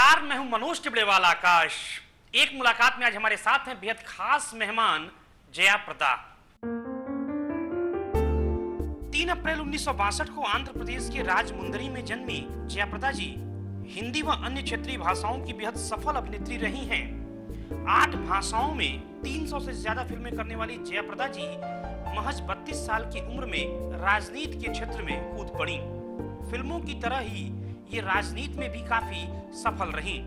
नमस्कार, मैं हूं मनोज टिबड़ेवाल आकाश। एक मुलाकात में आज हमारे साथ हैं बेहद खास मेहमान जया प्रदा। 3 अप्रैल 1962 को आंध्र प्रदेश के राजमुंदरी में जन्मी जया प्रदा जी हिंदी व अन्य क्षेत्रीय भाषाओं की बेहद सफल अभिनेत्री रही हैं। 8 भाषाओं में 300 से ज्यादा फिल्में करने वाली जया प्रदा जी महज 32 साल की उम्र में राजनीति के क्षेत्र में कूद पड़ी। फिल्मों की तरह ही ये राजनीति में भी काफी सफल रही।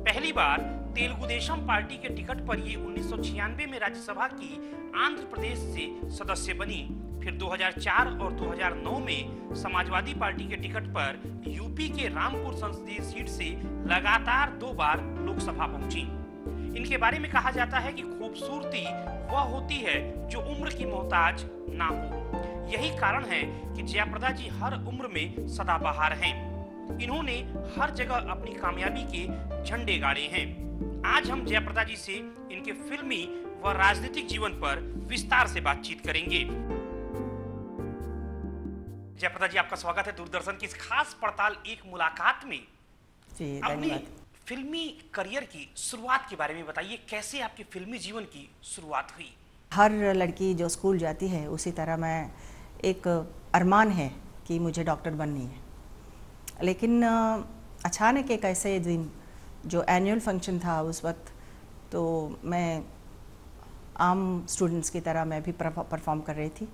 पहली बार तेलुगु देशम पार्टी के टिकट पर ये 1996 में राज्यसभा की आंध्र प्रदेश से सदस्य बनी। फिर 2004 और 2009 में समाजवादी पार्टी के टिकट पर यूपी के रामपुर संसदीय सीट से लगातार 2 बार लोकसभा पहुंची। इनके बारे में कहा जाता है कि खूबसूरती वह होती है जो उम्र की मोहताज ना हो। यही कारण है कि जया प्रदा जी हर उम्र में सदाबहार हैं। इन्होंने हर जगह अपनी कामयाबी के झंडे गाड़े हैं। आज हम जया प्रदा जी से इनके फिल्मी व राजनीतिक जीवन पर विस्तार से बातचीत करेंगे। जया प्रदा जी, आपका स्वागत है दूरदर्शन की इस खास पड़ताल एक मुलाकात में। जी, अपनी धन्यवाद। फिल्मी करियर की शुरुआत के बारे में बताइए, कैसे आपके फिल्मी जीवन की शुरुआत हुई? हर लड़की जो स्कूल जाती है उसी तरह मैं एक अरमान है कि मुझे डॉक्टर बननी है। लेकिन अचानक एक ऐसे दिन जो एनुअल फंक्शन था उस वक्त, तो मैं आम स्टूडेंट्स की तरह मैं भी परफॉर्म कर रही थी।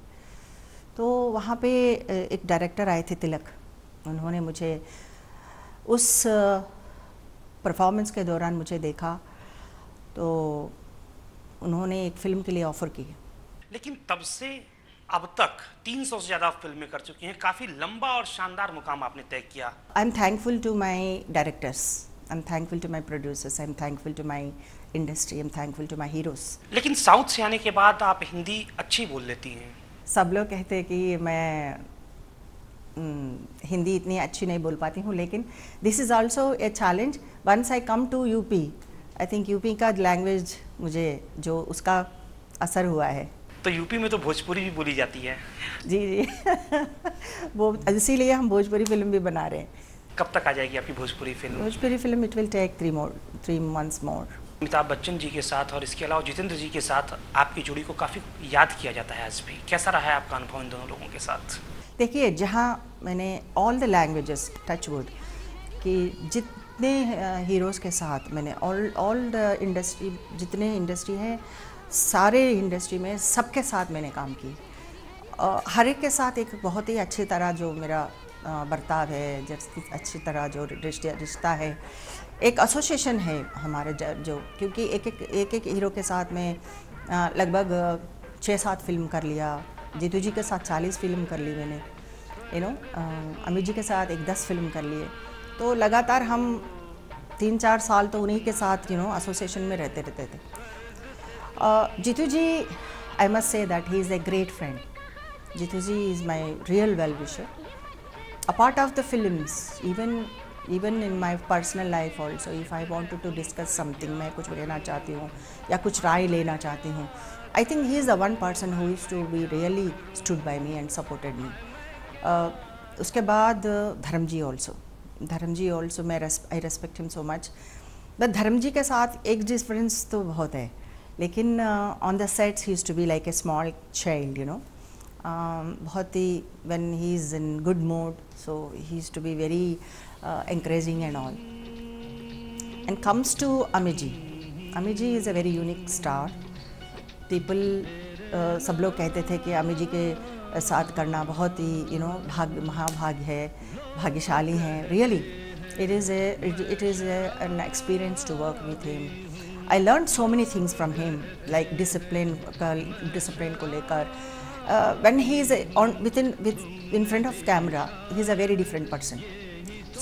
तो वहाँ पे एक डायरेक्टर आए थे, तिलक। उन्होंने मुझे उस परफॉर्मेंस के दौरान मुझे देखा, तो उन्होंने एक फ़िल्म के लिए ऑफ़र की। लेकिन तब से अब तक 300 से ज़्यादा फिल्में कर चुकी हैं। काफ़ी लंबा और शानदार मुकाम आपने तय किया। I am thankful to my directors, I am thankful to my producers, I am thankful to my industry, I am thankful to my heroes. लेकिन साउथ से आने के बाद आप हिंदी अच्छी बोल लेती हैं। सब लोग कहते हैं कि मैं हिंदी इतनी अच्छी नहीं बोल पाती हूँ, लेकिन this is also a challenge. Once I come to UP, I think UP का लैंग्वेज मुझे जो उसका असर हुआ है। तो यूपी में तो भोजपुरी भी बोली जाती है। जी जी वो इसीलिए हम भोजपुरी फिल्म भी बना रहे हैं। कब तक आ जाएगी आपकी Bhojpuri film? Bhojpuri film it will take 3 months more. Amitabh Bachchan ji के साथ और इसके अलावा जितेंद्र जी के साथ आपकी जोड़ी को काफ़ी याद किया जाता है आज भी। कैसा रहा है आपका अनुभव इन दोनों लोगों के साथ? देखिए, जहाँ मैंने all the languages touch wood कि जितने हीरोज़ के साथ मैंने ऑल द इंडस्ट्री, जितने इंडस्ट्री हैं, सारे इंडस्ट्री में सबके साथ मैंने काम की। हर एक के साथ एक बहुत ही अच्छी तरह जो मेरा बर्ताव है, जैसे अच्छी तरह जो रिश्ता है, एक एसोसिएशन है हमारे जो, क्योंकि एक हीरो के साथ में लगभग 6-7 फिल्म कर लिया। जीतू जी के साथ 40 फिल्म कर ली मैंने, अमित जी के साथ 10 फिल्म कर लिए। तो लगातार हम 3-4 साल तो उन्हीं के साथ एसोसिएशन में रहते थे। Jitu ji, I must say that he is a great friend. Jitu ji is my real well wisher. A part of the films, even in my personal life also, if I wanted to discuss something, मैं कुछ लेना चाहती हूँ या कुछ राय लेना चाहती हूँ, I think he is the one person who used to be really stood by me and supported me. उसके बाद धर्मजी also मैं I respect him so much. But Dharamji के साथ एक डिफरेंस तो बहुत है, लेकिन on the sets he used to be like a small child, बहुत ही when he is in good mood, so he used to be very encouraging and all. And comes to Amit ji is a very unique star. People सब लोग कहते थे कि अमित जी के साथ करना बहुत ही महाभाग्य है, भाग्यशाली हैं। Really, it is an experience to work with him. I learned so many things from him, like discipline को लेकर। When he is in front of camera, he is a very different person.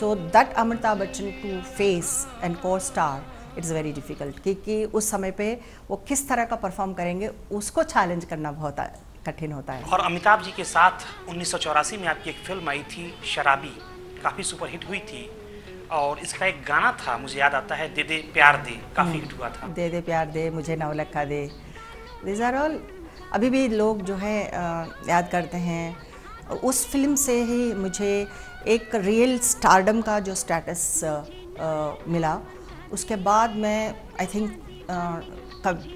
So that Amitabh Bachchan to face and co-star, it's very difficult. क्योंकि उस समय पे वो किस तरह का परफॉर्म करेंगे, उसको चैलेंज करना बहुत कठिन होता है। और अमिताभ जी के साथ 1984 में आपकी एक फिल्म आई थी शराबी, काफ़ी सुपरहिट हुई थी। और इसका एक गाना था, मुझे याद आता है, दे दे प्यार दे, काफ़ी हिट हुआ था। दे दे प्यार दे, मुझे नवलखा दे, दिस आर ऑल अभी भी लोग जो है याद करते हैं। उस फिल्म से ही मुझे एक रियल स्टारडम का जो स्टेटस मिला। उसके बाद मैं आई थिंक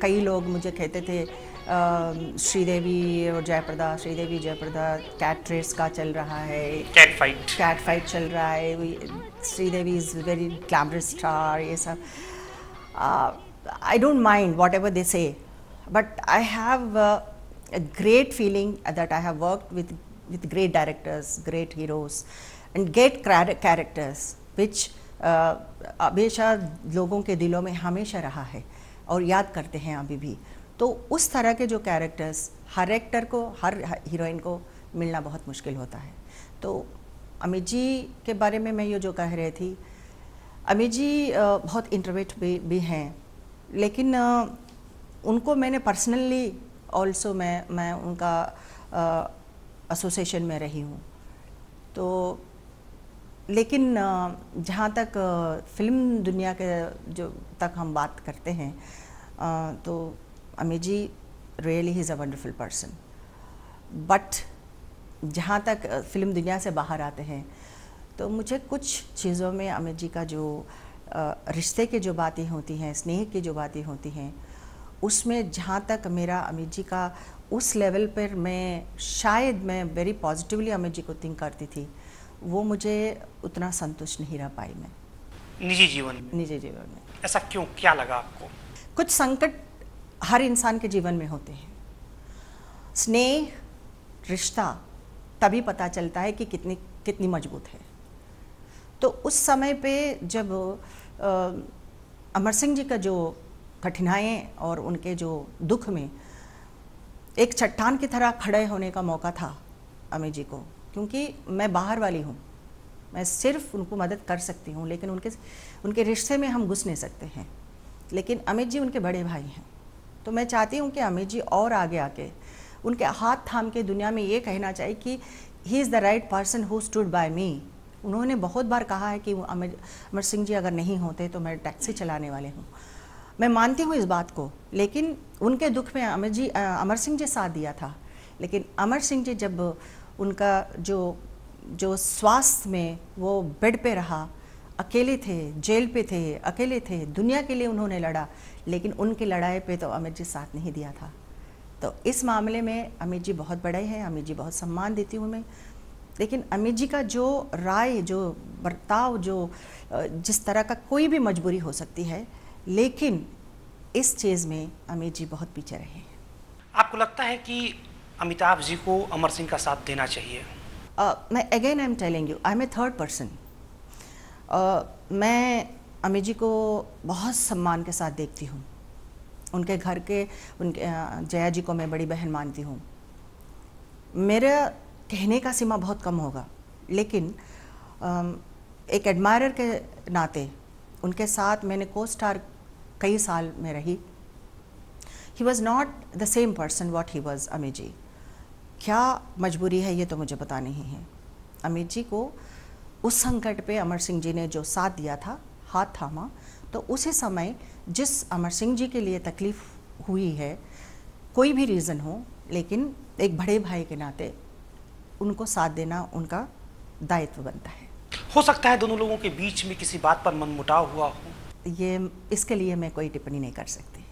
कई लोग मुझे कहते थे श्रीदेवी और जयप्रदा, श्रीदेवी जयप्रदा कैट रेस का चल रहा है, कैट फाइट चल रहा है, Sridevi is very glamorous star, ये सब। I don't mind whatever they say, but I have a great feeling that I have worked with great directors, great heroes, and great characters, which हमेशा लोगों के दिलों में हमेशा रहा है और याद करते हैं अभी भी। तो उस तरह के जो कैरेक्टर्स हर एक्टर को, हर हीरोइन को मिलना बहुत मुश्किल होता है। तो अमित जी के बारे में मैं ये जो कह रही थी, अमित जी बहुत इंट्रोवर्ट भी हैं, लेकिन उनको मैंने पर्सनली ऑल्सो मैं उनका एसोसिएशन में रही हूँ। तो लेकिन जहाँ तक फिल्म दुनिया के जो तक हम बात करते हैं, तो Amit ji really he is a wonderful person. But जहाँ तक फिल्म दुनिया से बाहर आते हैं, तो मुझे कुछ चीज़ों में अमित जी का जो रिश्ते की जो बातें होती हैं, स्नेह की जो बातें होती हैं, उसमें जहाँ तक मेरा अमित जी का उस लेवल पर मैं वेरी पॉजिटिवली अमित जी को थिंक करती थी, वो मुझे उतना संतुष्ट नहीं रह पाई मैं निजी जीवन में। ऐसा क्यों, क्या लगा आपको? कुछ संकट हर इंसान के जीवन में होते हैं। स्नेह, रिश्ता तभी पता चलता है कि कितनी मजबूत है। तो उस समय पे जब अमर सिंह जी का जो कठिनाइयाँ और उनके जो दुख में एक चट्टान की तरह खड़े होने का मौका था अमित जी को, क्योंकि मैं बाहर वाली हूँ, मैं सिर्फ उनको मदद कर सकती हूँ, लेकिन उनके रिश्ते में हम घुस नहीं सकते हैं। लेकिन अमित जी उनके बड़े भाई हैं, तो मैं चाहती हूँ कि अमित जी और आगे आके उनके हाथ थाम के दुनिया में ये कहना चाहिए कि he is the right person who stood by me. उन्होंने बहुत बार कहा है कि अमर सिंह जी अगर नहीं होते तो मैं टैक्सी चलाने वाले हूँ। मैं मानती हूँ इस बात को, लेकिन उनके दुख में अमर सिंह जी साथ दिया था। लेकिन अमर सिंह जी जब उनका जो स्वास्थ्य में वो बेड पे रहा, अकेले थे, जेल पे थे, अकेले थे, दुनिया के लिए उन्होंने लड़ा, लेकिन उनकी लड़ाई पे तो अमित जी साथ नहीं दिया था। तो इस मामले में अमित जी बहुत बड़े हैं, अमित जी बहुत सम्मान देती हूँ मैं। लेकिन अमित जी का जो राय, जो बर्ताव, जिस तरह का कोई भी मजबूरी हो सकती है, लेकिन इस चीज़ में अमित जी बहुत पीछे रहे हैं। आपको लगता है कि अमिताभ जी को अमर सिंह का साथ देना चाहिए? मैं again I am telling you, I am a third person. मैं अमित जी को बहुत सम्मान के साथ देखती हूँ। उनके घर के जया जी को मैं बड़ी बहन मानती हूँ। मेरा कहने का सीमा बहुत कम होगा, लेकिन एक एडमायरर के नाते उनके साथ मैंने को स्टार कई साल में रही। He was not the same person what he was Amit ji. क्या मजबूरी है ये तो मुझे पता नहीं है। अमित जी को उस संकट पे अमर सिंह जी ने जो साथ दिया था, हाथ थामा, तो उसी समय जिस अमर सिंह जी के लिए तकलीफ़ हुई है, कोई भी रीज़न हो, लेकिन एक बड़े भाई के नाते उनको साथ देना उनका दायित्व बनता है। हो सकता है दोनों लोगों के बीच में किसी बात पर मनमुटाव हुआ हो। इसके लिए मैं कोई टिप्पणी नहीं कर सकती।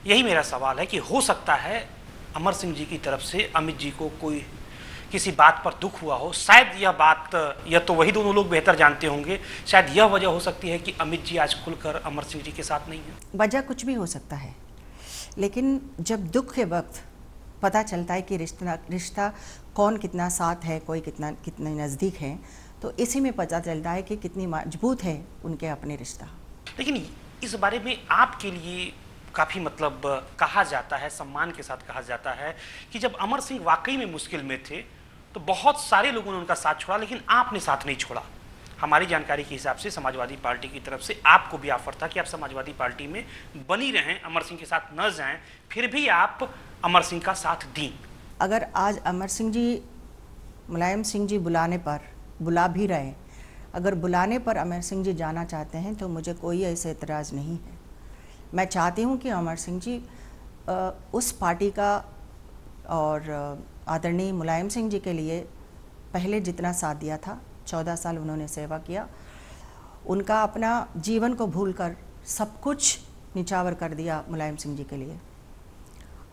यही मेरा सवाल है कि हो सकता है अमर सिंह जी की तरफ से अमित जी को कोई किसी बात पर दुख हुआ हो। शायद यह बात, यह तो वही दोनों लोग बेहतर जानते होंगे, शायद यह वजह हो सकती है कि अमित जी आज खुलकर अमर सिंह जी के साथ नहीं है। वजह कुछ भी हो सकता है, लेकिन जब दुख के वक्त पता चलता है कि रिश्ता कौन कितना साथ है, कोई कितने नज़दीक है, तो इसी में पता चलता है कि कितनी मजबूत है उनके अपने रिश्ता। लेकिन इस बारे में आपके लिए काफ़ी मतलब कहा जाता है, सम्मान के साथ कहा जाता है कि जब अमर सिंह वाकई में मुश्किल में थे तो बहुत सारे लोगों ने उनका साथ छोड़ा, लेकिन आपने साथ नहीं छोड़ा। हमारी जानकारी के हिसाब से समाजवादी पार्टी की तरफ से आपको भी ऑफर था कि आप समाजवादी पार्टी में बनी रहें, अमर सिंह के साथ न जाएं, फिर भी आप अमर सिंह का साथ दी। अगर आज अमर सिंह जी मुलायम सिंह जी बुला भी रहे, अगर बुलाने पर अमर सिंह जी जाना चाहते हैं तो मुझे कोई ऐसे एतराज़ नहीं है। मैं चाहती हूं कि अमर सिंह जी उस पार्टी का और आदरणीय मुलायम सिंह जी के लिए पहले जितना साथ दिया था, 14 साल उन्होंने सेवा किया, उनका अपना जीवन को भूलकर सब कुछ निछावर कर दिया मुलायम सिंह जी के लिए।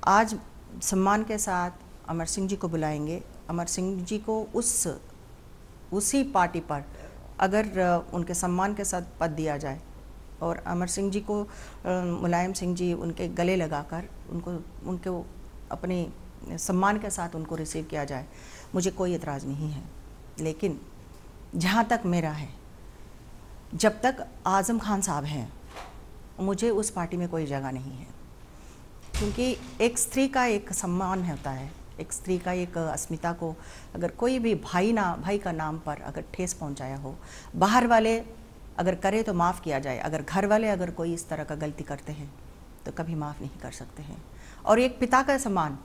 आज सम्मान के साथ अमर सिंह जी को बुलाएंगे। अमर सिंह जी को उसी पार्टी पर अगर उनके सम्मान के साथ पद दिया जाए और अमर सिंह जी को मुलायम सिंह जी उनके गले लगाकर उनको अपने सम्मान के साथ उनको रिसीव किया जाए, मुझे कोई एतराज़ नहीं है। लेकिन जहाँ तक मेरा है, जब तक आज़म खान साहब हैं, मुझे उस पार्टी में कोई जगह नहीं है, क्योंकि एक स्त्री का एक सम्मान होता है, एक स्त्री का एक अस्मिता को अगर कोई भी भाई का नाम पर अगर ठेस पहुंचाया हो, बाहर वाले अगर करे तो माफ़ किया जाए, अगर घर वाले अगर कोई इस तरह का गलती करते हैं तो कभी माफ़ नहीं कर सकते हैं। और एक पिता का सम्मान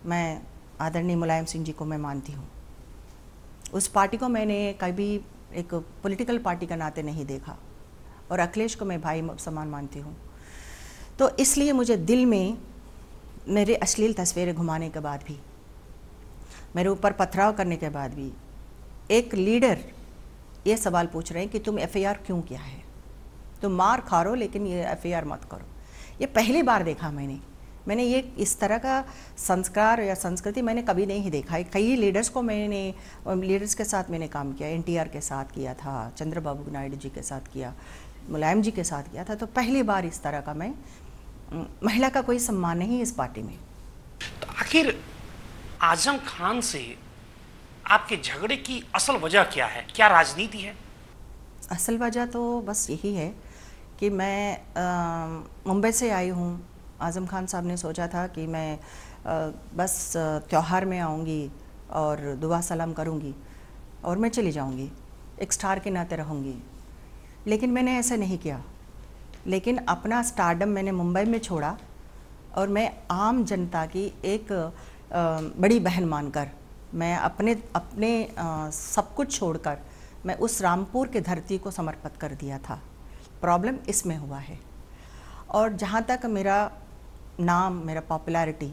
मैं आदरणीय मुलायम सिंह जी को मैं मानती हूँ। उस पार्टी को मैंने कभी एक पॉलिटिकल पार्टी का नाते नहीं देखा और अखिलेश को मैं भाई समान मानती हूँ। तो इसलिए मुझे दिल में मेरे अश्लील तस्वीरें घुमाने के बाद भी, मेरे ऊपर पथराव करने के बाद भी एक लीडर ये सवाल पूछ रहे हैं कि तुम एफआईआर क्यों किया है, तुम मार खा रो लेकिन ये एफआईआर मत करो। ये पहली बार देखा मैंने ये इस तरह का संस्कार या संस्कृति मैंने कभी नहीं देखा है। कई लीडर्स के साथ मैंने काम किया, एनटीआर के साथ किया था, चंद्रबाबू नायडू जी के साथ किया, मुलायम जी के साथ किया था। तो पहली बार इस तरह का मैं महिला का कोई सम्मान नहीं इस पार्टी में। तो आखिर आजम खान से आपके झगड़े की असल वजह क्या है, क्या राजनीति है? असल वजह तो बस यही है कि मैं मुंबई से आई हूँ। आज़म खान साहब ने सोचा था कि मैं बस त्यौहार में आऊँगी और दुआ सलाम करूँगी और मैं चली जाऊँगी, एक स्टार के नाते रहूँगी। लेकिन मैंने ऐसा नहीं किया। लेकिन अपना स्टारडम मैंने मुंबई में छोड़ा और मैं आम जनता की एक बड़ी बहन मानकर मैं अपने सब कुछ छोड़कर मैं उस रामपुर के धरती को समर्पित कर दिया था। प्रॉब्लम इसमें हुआ है। और जहाँ तक मेरा नाम, मेरा पॉपुलैरिटी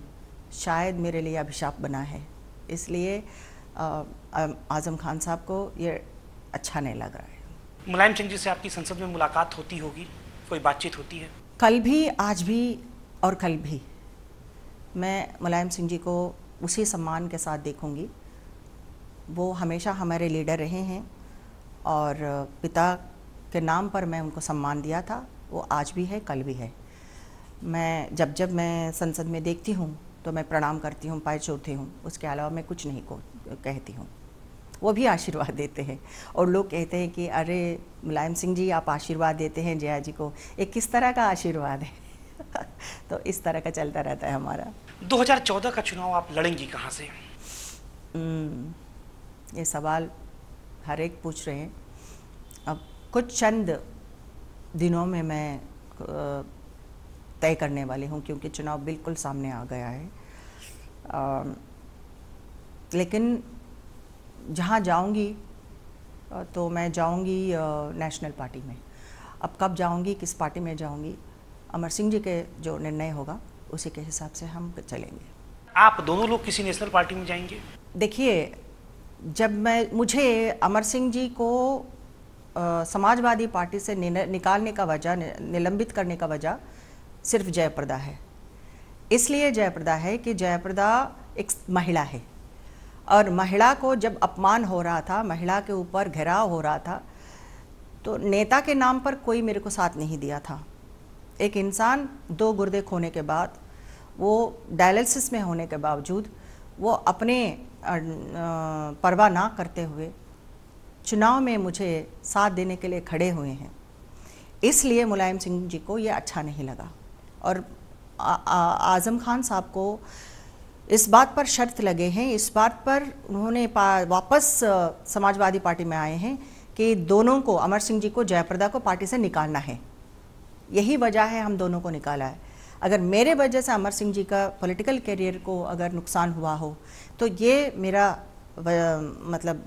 शायद मेरे लिए अभिशाप बना है, इसलिए आज़म खान साहब को ये अच्छा नहीं लग रहा है। मुलायम सिंह जी से आपकी संसद में मुलाकात होती होगी, कोई बातचीत होती है? कल भी, आज भी और कल भी मैं मुलायम सिंह जी को उसी सम्मान के साथ देखूंगी। वो हमेशा हमारे लीडर रहे हैं और पिता के नाम पर मैं उनको सम्मान दिया था, वो आज भी है, कल भी है। मैं जब मैं संसद में देखती हूँ तो मैं प्रणाम करती हूँ, पाँव छूती हूँ, उसके अलावा मैं कुछ नहीं कहती हूँ। वो भी आशीर्वाद देते हैं और लोग कहते हैं कि अरे मुलायम सिंह जी आप आशीर्वाद देते हैं जया जी को, ये किस तरह का आशीर्वाद है? तो इस तरह का चलता रहता है हमारा। 2014 का चुनाव आप लड़ेंगी कहाँ से? ये सवाल हर एक पूछ रहे हैं। अब कुछ चंद दिनों में मैं तय करने वाली हूँ, क्योंकि चुनाव बिल्कुल सामने आ गया है। लेकिन जहाँ जाऊँगी तो मैं जाऊँगी नेशनल पार्टी में। अब कब जाऊँगी, किस पार्टी में जाऊँगी, अमर सिंह जी के जो निर्णय होगा उसी के हिसाब से हम चलेंगे। आप दोनों लोग किसी नेशनल पार्टी में जाएंगे? देखिए, जब मुझे अमर सिंह जी को समाजवादी पार्टी से निकालने का वजह, निलंबित करने का वजह सिर्फ जयप्रदा है। इसलिए जयप्रदा है कि जयप्रदा एक महिला है और महिला को जब अपमान हो रहा था, महिला के ऊपर घेराव हो रहा था, तो नेता के नाम पर कोई मेरे को साथ नहीं दिया था। एक इंसान 2 गुर्दे खोने के बाद, वो डायलिसिस में होने के बावजूद, वो अपने परवाह ना करते हुए चुनाव में मुझे साथ देने के लिए खड़े हुए हैं। इसलिए मुलायम सिंह जी को ये अच्छा नहीं लगा और आज़म खान साहब को इस बात पर शर्त लगे हैं, इस बात पर उन्होंने वापस समाजवादी पार्टी में आए हैं कि दोनों को, अमर सिंह जी को, जयप्रदा को पार्टी से निकालना है। यही वजह है हम दोनों को निकाला है। अगर मेरे वजह से अमर सिंह जी का पॉलिटिकल करियर को अगर नुकसान हुआ हो तो ये मेरा मतलब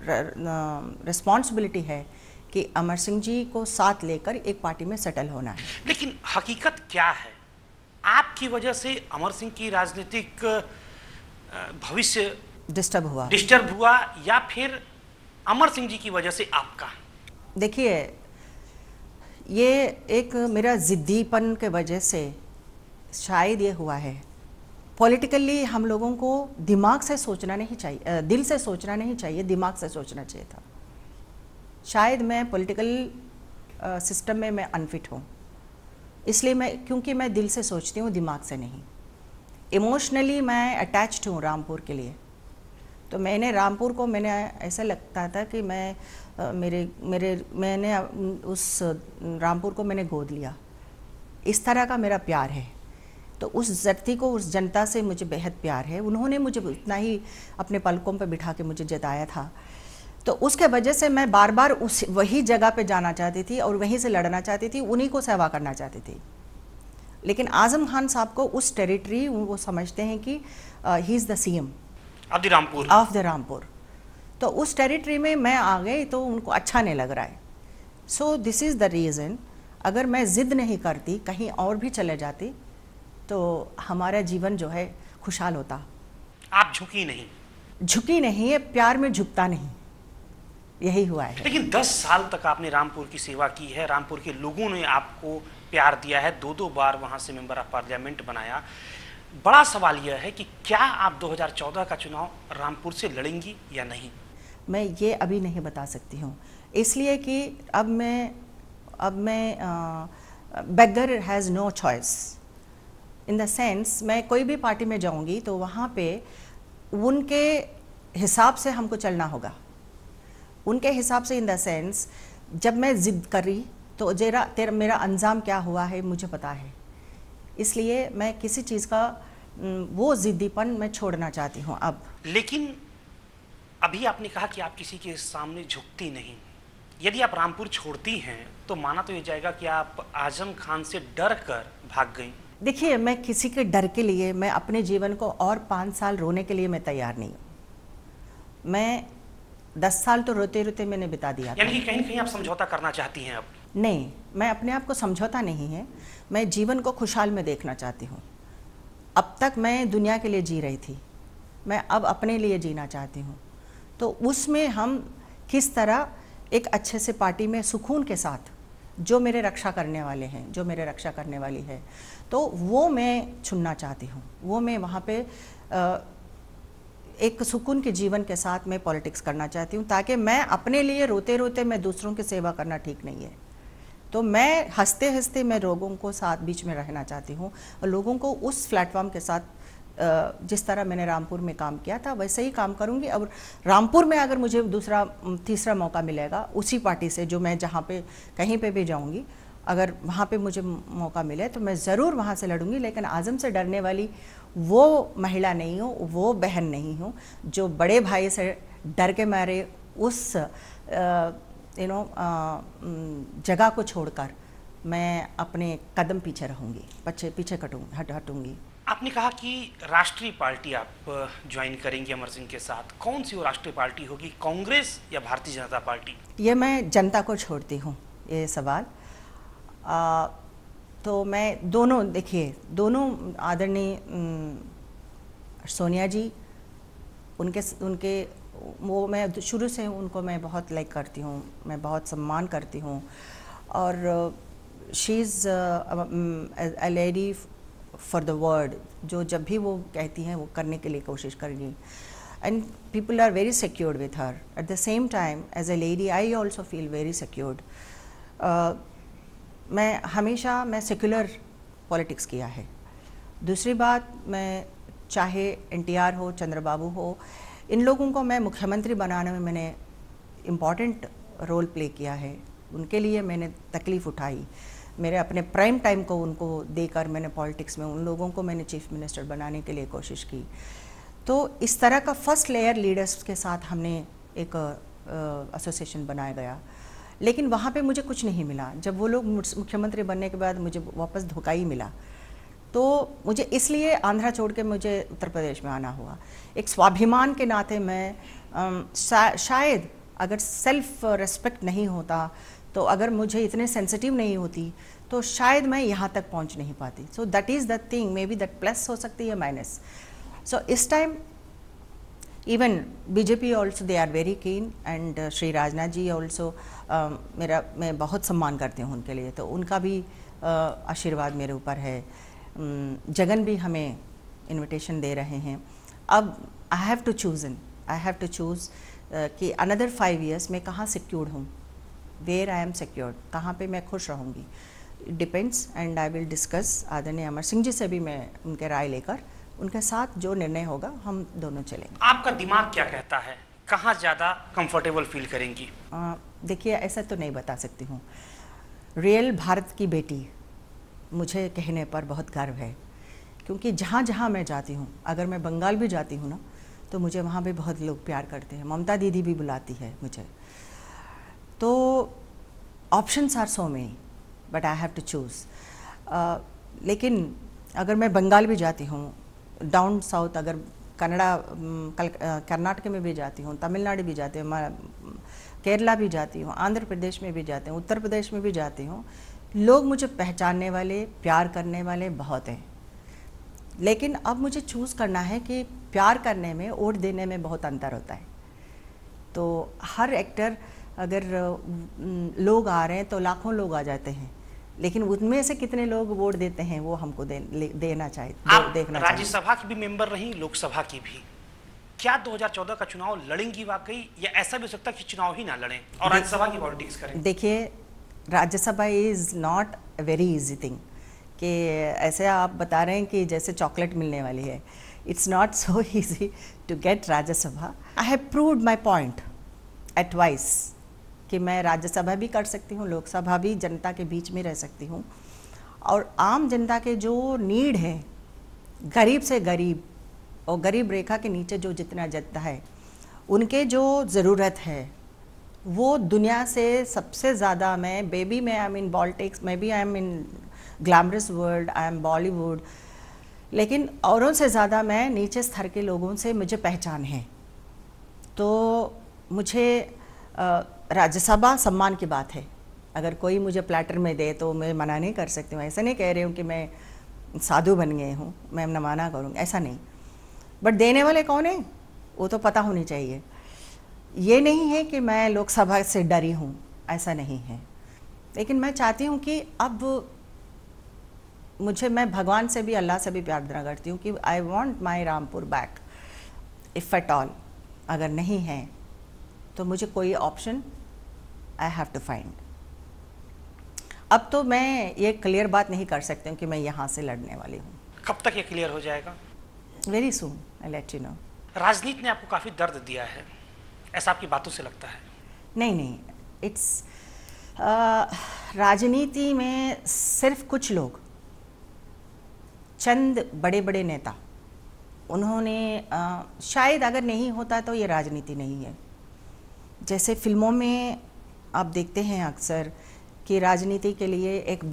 रिस्पॉन्सिबिलिटी है कि अमर सिंह जी को साथ लेकर एक पार्टी में सेटल होना है। लेकिन हकीकत क्या है? आपकी वजह से अमर सिंह की राजनीतिक भविष्य डिस्टर्ब हुआ या फिर अमर सिंह जी की वजह से आपका? देखिए, ये एक मेरा ज़िद्दीपन के वजह से शायद ये हुआ है। पॉलिटिकली हम लोगों को दिमाग से सोचना नहीं चाहिए, दिल से सोचना नहीं चाहिए, दिमाग से सोचना चाहिए था। शायद मैं पॉलिटिकल सिस्टम में मैं अनफिट हूँ, इसलिए क्योंकि मैं दिल से सोचती हूँ, दिमाग से नहीं। इमोशनली मैं अटैच्ड हूँ रामपुर के लिए। तो मैंने रामपुर को, मैंने ऐसा लगता था कि मैंने उस रामपुर को मैंने गोद लिया, इस तरह का मेरा प्यार है। तो उस धरती को, उस जनता से मुझे बेहद प्यार है। उन्होंने मुझे उतना ही अपने पलकों पर बिठा के मुझे जताया था। तो उसके वजह से मैं बार बार वही जगह पे जाना चाहती थी और वहीं से लड़ना चाहती थी, उन्हीं को सेवा करना चाहती थी। लेकिन आज़म खान साहब को उस टेरिटरी, वो समझते हैं कि he is the CM of the Rampur. तो उस टेरिटरी में मैं आ गई तो उनको अच्छा नहीं लग रहा है। So this is the reason. अगर मैं ज़िद नहीं करती, कहीं और भी चले जाती, तो हमारा जीवन जो है खुशहाल होता। आप झुकी नहीं है, प्यार में झुकता नहीं, यही हुआ है। लेकिन 10 साल तक आपने रामपुर की सेवा की है, रामपुर के लोगों ने आपको प्यार दिया है, 2-2 बार वहां से मेंबर ऑफ पार्लियामेंट बनाया। बड़ा सवाल यह है कि क्या आप 2014 का चुनाव रामपुर से लड़ेंगी या नहीं? मैं ये अभी नहीं बता सकती हूँ, इसलिए कि अब मैं beggar has no choice in the sense, मैं कोई भी पार्टी में जाऊँगी तो वहाँ पे उनके हिसाब से हमको चलना होगा। उनके हिसाब से इन द सेंस, जब मैं ज़िद करी तो मेरा अंजाम क्या हुआ है मुझे पता है। इसलिए मैं किसी चीज़ का वो ज़िद्दीपन मैं छोड़ना चाहती हूँ अब। लेकिन अभी आपने कहा कि आप किसी के सामने झुकती नहीं। यदि आप रामपुर छोड़ती हैं तो माना तो ये जाएगा कि आप आजम खान से डर कर भाग गई। देखिए, मैं किसी के डर के लिए, मैं अपने जीवन को और 5 साल रोने के लिए मैं तैयार नहीं हूँ। मैं 10 साल तो रोते रोते मैंने बिता दिया। यानी कि कहीं न कहीं आप समझौता करना चाहती हैं अब? नहीं, मैं अपने आप को समझौता नहीं है, मैं जीवन को खुशहाल में देखना चाहती हूँ। अब तक मैं दुनिया के लिए जी रही थी, मैं अब अपने लिए जीना चाहती हूँ। तो उसमें हम किस तरह एक अच्छे से पार्टी में सुकून के साथ, जो मेरे रक्षा करने वाले हैं, जो मेरे रक्षा करने वाली है, तो वो मैं चुनना चाहती हूँ। वो मैं वहाँ पे एक सुकून के जीवन के साथ मैं पॉलिटिक्स करना चाहती हूँ, ताकि मैं अपने लिए रोते रोते मैं दूसरों की सेवा करना ठीक नहीं है। तो मैं हंसते हंसते मैं लोगों को साथ बीच में रहना चाहती हूँ और लोगों को उस प्लेटफॉर्म के साथ, जिस तरह मैंने रामपुर में काम किया था वैसे ही काम करूँगी। और रामपुर में अगर मुझे दूसरा तीसरा मौका मिलेगा उसी पार्टी से, जो मैं जहाँ पे कहीं पे भी जाऊँगी, अगर वहाँ पे मुझे मौका मिले तो मैं ज़रूर वहाँ से लड़ूंगी। लेकिन आज़म से डरने वाली वो महिला नहीं हूँ, वो बहन नहीं हूँ जो बड़े भाई से डर के मारे उस जगह को छोड़कर मैं अपने कदम पीछे रहूँगी, पीछे हटूँगी। आपने कहा कि राष्ट्रीय पार्टी आप ज्वाइन करेंगी अमर सिंह के साथ। कौन सी वो राष्ट्रीय पार्टी होगी, कांग्रेस या भारतीय जनता पार्टी? ये मैं जनता को छोड़ती हूँ ये सवाल। तो मैं दोनों, देखिए, दोनों आदरणीय सोनिया जी, उनके वो मैं शुरू से उनको मैं बहुत लाइक करती हूँ, मैं बहुत सम्मान करती हूँ। और she is a lady for the word, जो जब भी वो कहती हैं वो करने के लिए कोशिश करेंगी। And people are very secured with her. At the same time as a lady I also feel very secured. मैं हमेशा सेक्युलर पॉलिटिक्स किया है। दूसरी बात, मैं चाहे NTR हो, चंद्रबाबू हो, इन लोगों को मैं मुख्यमंत्री बनाने में मैंने इम्पॉर्टेंट रोल प्ले किया है। उनके लिए मैंने तकलीफ़ उठाई, मेरे अपने प्राइम टाइम को उनको देकर मैंने पॉलिटिक्स में उन लोगों को मैंने चीफ मिनिस्टर बनाने के लिए कोशिश की। तो इस तरह का फर्स्ट लेयर लीडर्स के साथ हमने एक एसोसिएशन बनाया गया। लेकिन वहाँ पे मुझे कुछ नहीं मिला। जब वो लोग मुख्यमंत्री बनने के बाद मुझे वापस धोखा ही मिला। तो मुझे इसलिए आंध्रा छोड़ के मुझे उत्तर प्रदेश में आना हुआ। एक स्वाभिमान के नाते मैं शायद अगर सेल्फ रिस्पेक्ट नहीं होता, तो अगर मुझे इतने सेंसिटिव नहीं होती, तो शायद मैं यहाँ तक पहुँच नहीं पाती। So that is the thing, maybe that plus हो सकती है, माइनस। सो इस time even BJP also they are very keen, and Shri Rajnath ji also, मैं बहुत सम्मान करती हूँ उनके लिए, तो उनका भी आशीर्वाद मेरे ऊपर है। जगन भी हमें इनविटेशन दे रहे हैं। अब आई हैव टू चूज़ कि अनदर 5 years मैं कहाँ सिक्योर्ड हूँ, वेयर आई एम सिक्योर्ड, कहाँ पे मैं खुश रहूँगी, depends. And I will discuss आदरणीय अमर सिंह जी से भी, मैं उनके राय लेकर उनके साथ जो निर्णय होगा हम दोनों चलेंगे। आपका दिमाग क्या कहता है, कहाँ ज़्यादा कंफर्टेबल फील करेंगी? देखिए, ऐसा तो नहीं बता सकती हूँ। रियल भारत की बेटी मुझे कहने पर बहुत गर्व है, क्योंकि जहाँ जहाँ मैं जाती हूँ, अगर मैं बंगाल भी जाती हूँ ना, तो मुझे वहाँ भी बहुत लोग प्यार करते हैं। ममता दीदी भी बुलाती है मुझे। तो options are so many, but I have to choose. लेकिन अगर मैं बंगाल भी जाती हूँ, डाउन साउथ, अगर कर्नाटक में भी जाती हूँ, तमिलनाडु भी जाती हूँ, केरला भी जाती हूँ, आंध्र प्रदेश में भी जाती हूँ, उत्तर प्रदेश में भी जाती हूँ, लोग मुझे पहचानने वाले, प्यार करने वाले बहुत हैं। लेकिन अब मुझे चूज़ करना है कि प्यार करने में, वोट देने में बहुत अंतर होता है। तो हर एक्टर, अगर लोग आ रहे हैं तो लाखों लोग आ जाते हैं, लेकिन उनमें से कितने लोग वोट देते हैं वो हमको देना चाहिए, देखना चाहिए। राज्यसभा की भी मेंबर रही, लोकसभा की भी, क्या 2014 का चुनाव लड़ेंगी वाकई, या ऐसा भी हो सकता है कि चुनाव ही ना लड़ें और राज्यसभा की पॉलिटिक्स करें? देखिए, Rajya Sabha is not a very easy thing, कि ऐसे आप बता रहे हैं कि जैसे चॉकलेट मिलने वाली है। It's not so easy to get Rajya Sabha. I have proved my point at twice कि मैं राज्यसभा भी कर सकती हूँ, लोकसभा भी, जनता के बीच में रह सकती हूँ। और आम जनता के जो नीड है, गरीब से गरीब और गरीब रेखा के नीचे जो जितना जनता है, उनके जो ज़रूरत है, वो दुनिया से सबसे ज़्यादा, मैं बेबी में I am in politics, maybe I am in glamorous world, I am Bollywood, लेकिन औरों से ज़्यादा मैं नीचे स्तर के लोगों से मुझे पहचान है। तो मुझे राज्यसभा सम्मान की बात है। अगर कोई मुझे प्लेटर में दे तो मैं मना नहीं कर सकती हूँ। ऐसा नहीं कह रही हूँ कि मैं साधु बन गई हूँ, मैं न मना करूँगी, ऐसा नहीं। बट देने वाले कौन है वो तो पता होनी चाहिए। ये नहीं है कि मैं लोकसभा से डरी हूँ, ऐसा नहीं है। लेकिन मैं चाहती हूँ कि अब मैं भगवान से भी, अल्लाह से भी प्रार्थना करती हूँ कि I want my Rampur back, if at all. अगर नहीं है तो मुझे कोई option I have to find. अब तो मैं ये क्लियर बात नहीं कर सकती हूँ कि मैं यहाँ से लड़ने वाली हूँ। कब तक ये क्लियर हो जाएगा? Very soon, I let you know. राजनीति ने आपको काफ़ी दर्द दिया है, ऐसा आपकी बातों से लगता है? नहीं, इट्स राजनीति में सिर्फ कुछ लोग, चंद बड़े बड़े नेता, उन्होंने शायद अगर नहीं होता तो ये राजनीति नहीं है। जैसे फिल्मों में आप देखते हैं अक्सर कि राजनीति के लिए एक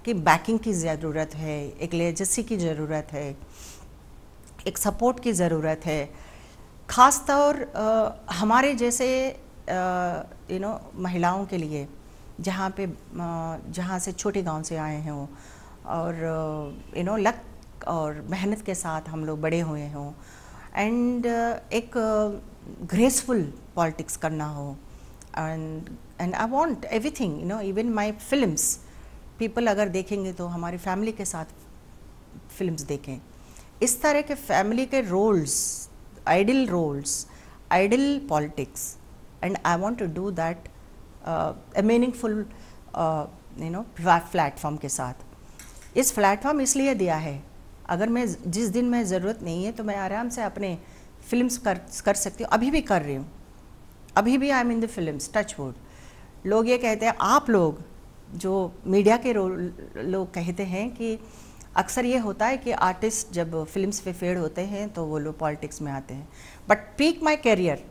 बैकिंग की ज़रूरत है, एक लेजेसी की ज़रूरत है, एक सपोर्ट की ज़रूरत है। ख़ास तौर हमारे जैसे महिलाओं के लिए, जहाँ से छोटे गांव से आए हों और लक और मेहनत के साथ हम लोग बड़े हुए हों, एंड एक ग्रेसफुल पॉलिटिक्स करना हो, and I want everything, even my films, people अगर देखेंगे तो हमारी फैमिली के साथ फिल्म्स देखें। इस तरह के फैमिली के roles, ideal politics, and I want to do that a meaningful platform के साथ। इस प्लेटफॉर्म इसलिए दिया है, अगर मैं जिस दिन में ज़रूरत नहीं है तो मैं आराम से अपने फिल्म्स कर सकती हूँ। अभी भी कर रही हूँ, अभी भी आई am in the films, touch wood. लोग ये कहते हैं, आप लोग जो मीडिया के लोग कहते हैं कि अक्सर ये होता है कि आर्टिस्ट जब फिल्म्स पे फेड होते हैं तो वो लोग पॉलिटिक्स में आते हैं। बट पीक माई करियर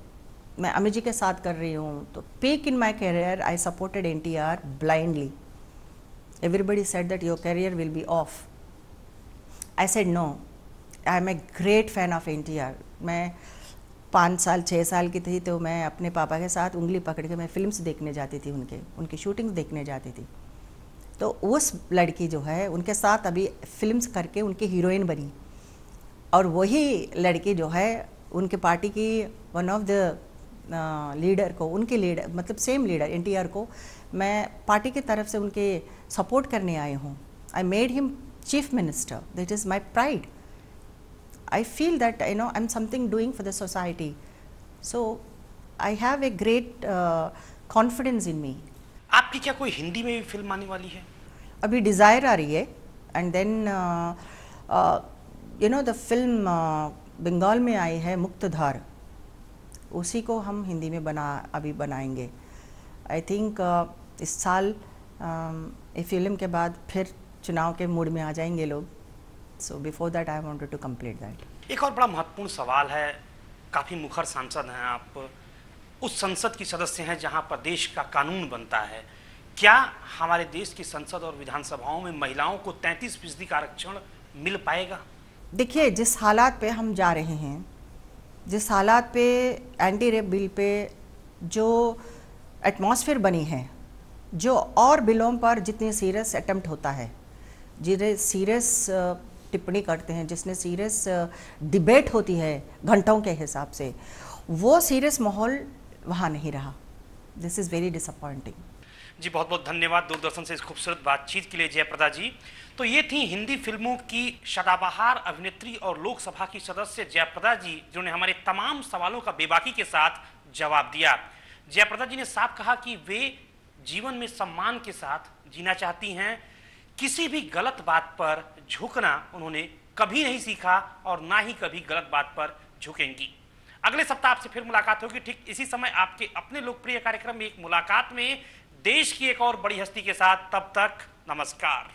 मैं अमित जी के साथ कर रही हूँ, तो peak in my career I supported NTR blindly. Everybody said that your career will be off. I said no. I am a great fan of NTR. मैं 5 साल 6 साल की थी तो मैं अपने पापा के साथ उंगली पकड़ के मैं फिल्म्स देखने जाती थी, उनकी शूटिंग्स देखने जाती थी। तो उस लड़की जो है उनके साथ अभी फिल्म्स करके उनकी हीरोइन बनी, और वही लड़की जो है उनके पार्टी की वन ऑफ द लीडर को, उनके लीडर मतलब सेम लीडर एनटीआर को मैं पार्टी की तरफ से उनके सपोर्ट करने आई हूँ. I made him chief minister. That is my pride. I feel that I'm something doing for the society, so I have a great confidence in me. आपकी क्या कोई हिंदी में भी फिल्म आने वाली है? अभी डिज़ायर आ रही है, and then the film Bengal में आई है मुक्तधार, उसी को हम हिंदी में अभी बनाएंगे. आई थिंक इस साल इस फिल्म के बाद फिर चुनाव के मूड में आ जाएंगे लोग. So before that I wanted to complete that. एक और बड़ा महत्वपूर्ण सवाल है, काफ़ी मुखर सांसद हैं आप, उस संसद की सदस्य हैं जहां पर देश का कानून बनता है. क्या हमारे देश की संसद और विधानसभाओं में महिलाओं को 33% का आरक्षण मिल पाएगा? देखिए, जिस हालात पे हम जा रहे हैं, जिस हालात पे एंटी रेप बिल पे जो एटमॉस्फेयर बनी है, जो और बिलों पर जितने सीरियस अटेम्प्ट होता है, जिन्हें सीरियस टिप्पणी करते हैं, जिसने सीरियस डिबेट होती है घंटों के हिसाब से, वो सीरियस माहौल वहाँ नहीं रहा. This is very disappointing. जी बहुत बहुत धन्यवाद दूरदर्शन से इस खूबसूरत बातचीत के लिए जयप्रदा जी. तो ये थी हिंदी फिल्मों की सदाबहार अभिनेत्री और लोकसभा की सदस्य जयप्रदा जी, जिन्होंने हमारे तमाम सवालों का बेबाकी के साथ जवाब दिया. जयप्रदा जी ने साफ कहा कि वे जीवन में सम्मान के साथ जीना चाहती हैं. किसी भी गलत बात पर झुकना उन्होंने कभी नहीं सीखा और ना ही कभी गलत बात पर झुकेंगी. अगले सप्ताह आपसे फिर मुलाकात होगी ठीक इसी समय आपके अपने लोकप्रिय कार्यक्रम में एक मुलाकात में देश की एक और बड़ी हस्ती के साथ. तब तक नमस्कार.